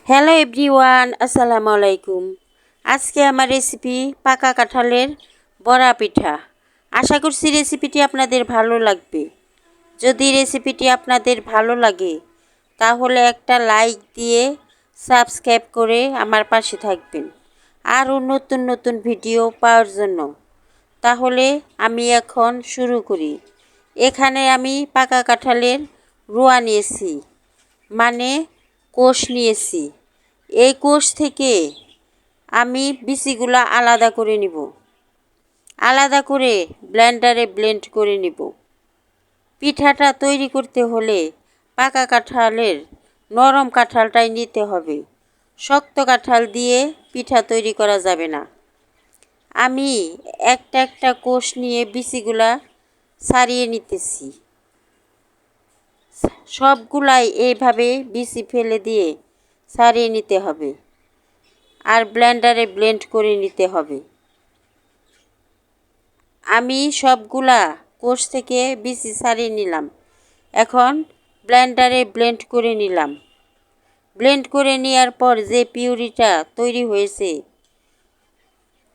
Hello everyone, আসসালামু আলাইকুম। আজকে আমার রেসিপি পাকা কাঁঠালের বড়া পিঠা। আশা করছি রেসিপিটি আপনাদের ভালো লাগবে। যদি রেসিপিটি আপনাদের ভালো লাগে তাহলে একটা লাইক দিয়ে সাবস্ক্রাইব করে আমার পাশে থাকবেন আরও নতুন নতুন ভিডিও পাওয়ার জন্য। তাহলে আমি এখন শুরু করি। এখানে আমি পাকা কাঁঠালের রোয়া নিয়েছি, মানে কোষ নিয়েছি। এই কোষ থেকে আমি বিচিগুলা আলাদা করে নিব, আলাদা করে ব্লেন্ডারে ব্লেন্ড করে নিব। পিঠাটা তৈরি করতে হলে পাকা কাঁঠালের নরম কাঁঠালটাই নিতে হবে, শক্ত কাঁঠাল দিয়ে পিঠা তৈরি করা যাবে না। আমি একটা একটা কোষ নিয়ে বিচিগুলা ছাড়িয়ে নিতেছি। সবগুলাই এইভাবে বিচি ফেলে দিয়ে ছাড়িয়ে নিতে হবে আর ব্লেন্ডারে ব্লেন্ড করে নিতে হবে। আমি সবগুলা কোষ থেকে বিচি ছাড়িয়ে নিলাম। এখন ব্লেন্ডারে ব্লেন্ড করে নিলাম। ব্লেন্ড করে নেওয়ার পর যে পিউরিটা তৈরি হয়েছে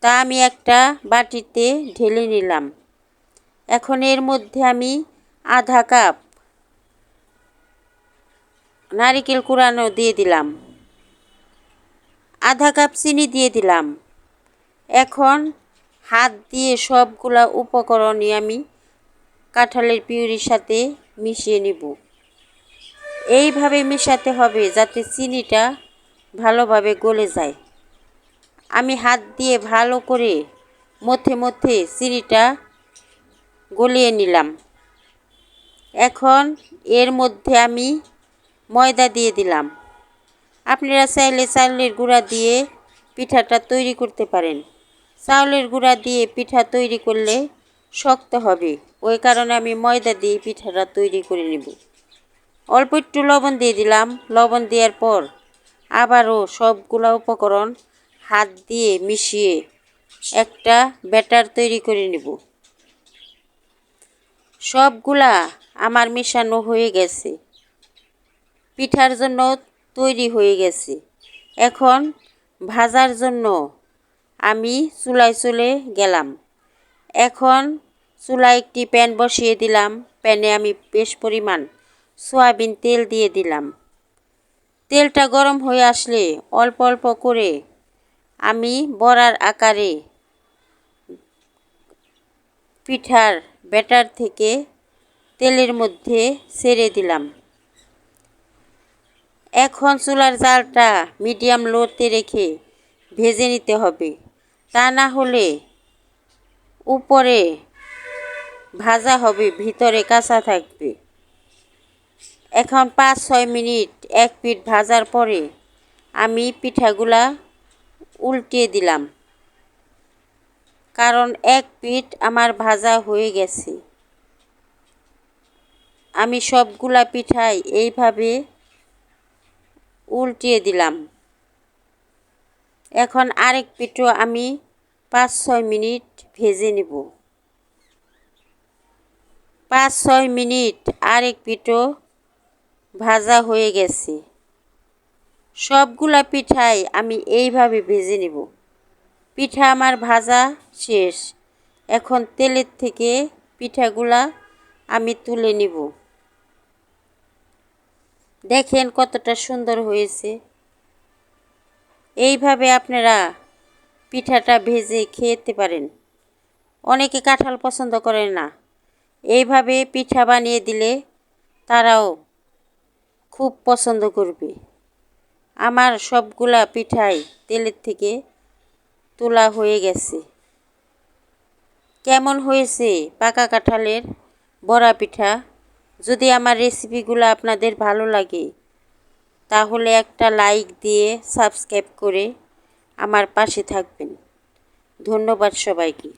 তা আমি একটা বাটিতে ঢেলে নিলাম। এখন এর মধ্যে আমি আধা কাপ নারকেল কুড়ানো দিয়ে দিলাম, আধা কাপ চিনি দিয়ে দিলাম। এখন হাত দিয়ে সবগুলা উপকরণই আমি কাঁঠালের পিউরির সাথে মিশিয়ে নিব। এইভাবে মেশাতে হবে যাতে চিনিটা ভালোভাবে গলে যায়। আমি হাত দিয়ে ভালো করে মধ্যে মধ্যে চিনিটা গলিয়ে নিলাম। এখন এর মধ্যে আমি ময়দা দিয়ে দিলাম। আপনারা চাইলে চাউলের গুঁড়া দিয়ে পিঠাটা তৈরি করতে পারেন। চাউলের গুঁড়া দিয়ে পিঠা তৈরি করলে শক্ত হবে, ওই কারণে আমি ময়দা দিয়ে পিঠাটা তৈরি করে নেব। অল্প একটু লবণ দিয়ে দিলাম। লবণ দেওয়ার পর আবারও সবগুলা উপকরণ হাত দিয়ে মিশিয়ে একটা ব্যাটার তৈরি করে নেব। সবগুলা আমার মেশানো হয়ে গেছে, পিঠার জন্য তৈরি হয়ে গেছে। এখন ভাজার জন্য আমি চুলায় চলে গেলাম। এখন চুলায় একটি প্যান বসিয়ে দিলাম। প্যানে আমি বেশ পরিমাণ সয়াবিন তেল দিয়ে দিলাম। তেলটা গরম হয়ে আসলে অল্প অল্প করে আমি বড়ার আকারে পিঠার ব্যাটার থেকে তেলের মধ্যে ছেড়ে দিলাম। এখন চুলার জালটা মিডিয়াম লোতে রেখে ভেজে নিতে হবে, তা না হলে উপরে ভাজা হবে, ভিতরে কাঁচা থাকবে। এখন 5-6 মিনিট এক পিঠ ভাজার পরে আমি পিঠাগুলা উল্টিয়ে দিলাম, কারণ এক পিঠ আমার ভাজা হয়ে গেছে। আমি সবগুলা পিঠাই এইভাবে উল্টিয়ে দিলাম। এখন আরেক পিঠও আমি 5-6 মিনিট ভেজে নেব। 5-6 মিনিট আরেক পিঠও ভাজা হয়ে গেছে। সবগুলা পিঠাই আমি এইভাবে ভেজে নেব। পিঠা আমার ভাজা শেষ। এখন তেলের থেকে পিঠাগুলা আমি তুলে নিব। দেখেন কতটা সুন্দর হয়েছে। এইভাবে আপনারা পিঠাটা ভেজে খেতে পারেন। অনেকে কাঁঠাল পছন্দ করে না, এইভাবে পিঠা বানিয়ে দিলে তারাও খুব পছন্দ করবে। আমার সবগুলা পিঠাই তেলের থেকে তোলা হয়ে গেছে। কেমন হয়েছে পাকা কাঁঠালের বড়া পিঠা? যদি আমার রেসিপিগুলো আপনাদের ভালো লাগে তাহলে একটা লাইক দিয়ে সাবস্ক্রাইব করে আমার পাশে থাকবেন। ধন্যবাদ সবাইকে।